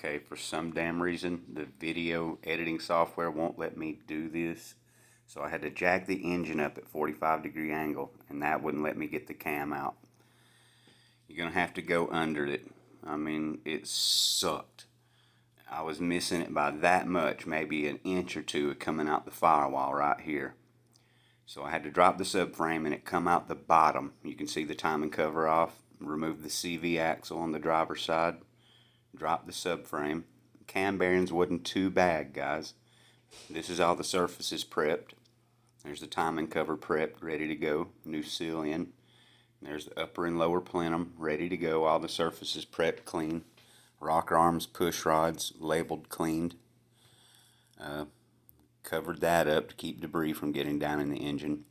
Okay, for some damn reason, the video editing software won't let me do this. So I had to jack the engine up at 45-degree angle, and that wouldn't let me get the cam out. You're going to have to go under it. I mean, it sucked. I was missing it by that much, maybe an inch or two of coming out the firewall right here. So I had to drop the subframe and it come out the bottom. You can see the timing cover off. Remove the CV axle on the driver's side. Drop the subframe. Cam bearings wasn't too bad, guys. This is all the surfaces prepped. There's the timing cover prepped, ready to go. New seal in. There's the upper and lower plenum, ready to go. All the surfaces prepped, clean. Rocker arms, push rods, labeled, cleaned. Covered that up to keep debris from getting down in the engine.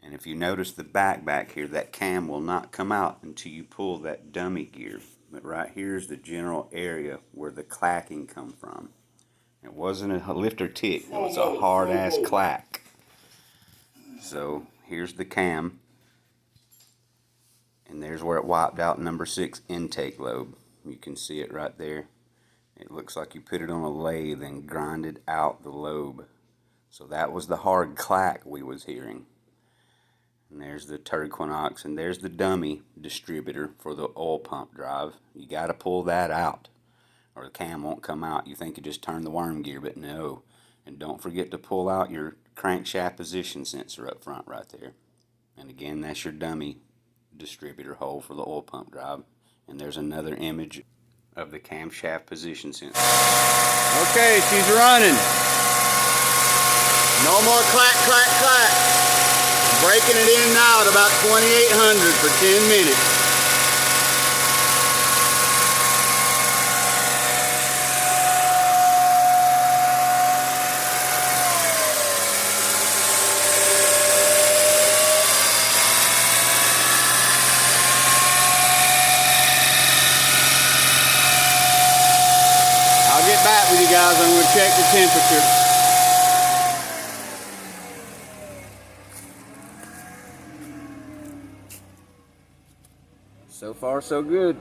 And if you notice the back here, that cam will not come out until you pull that dummy gear. But right here is the general area where the clacking come from. It wasn't a lift or tick, it was a hard ass clack. So here's the cam. And there's where it wiped out number 6 intake lobe. You can see it right there. It looks like you put it on a lathe and grinded out the lobe. So that was the hard clack we was hearing. And there's the equinox, and there's the dummy distributor for the oil pump drive. You got to pull that out, or the cam won't come out. You think you just turn the worm gear, but no. And don't forget to pull out your crankshaft position sensor up front right there. And again, that's your dummy distributor hole for the oil pump drive. And there's another image of the camshaft position sensor. Okay, she's running. No more clack, clack, clack. Breaking it in now at about 2800 for 10 minutes. I'll get back with you guys. I'm going to check the temperature. So far, so good.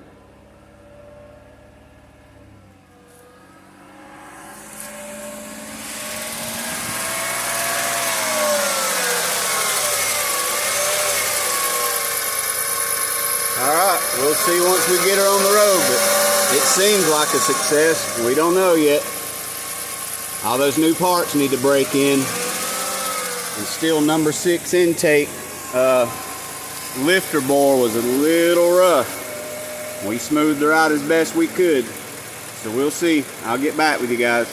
Alright, we'll see once we get her on the road, but it seems like a success. We don't know yet. All those new parts need to break in. And still number 6 intake. Lifter bore was a little rough. We smoothed her out as best we could. So we'll see. I'll get back with you guys.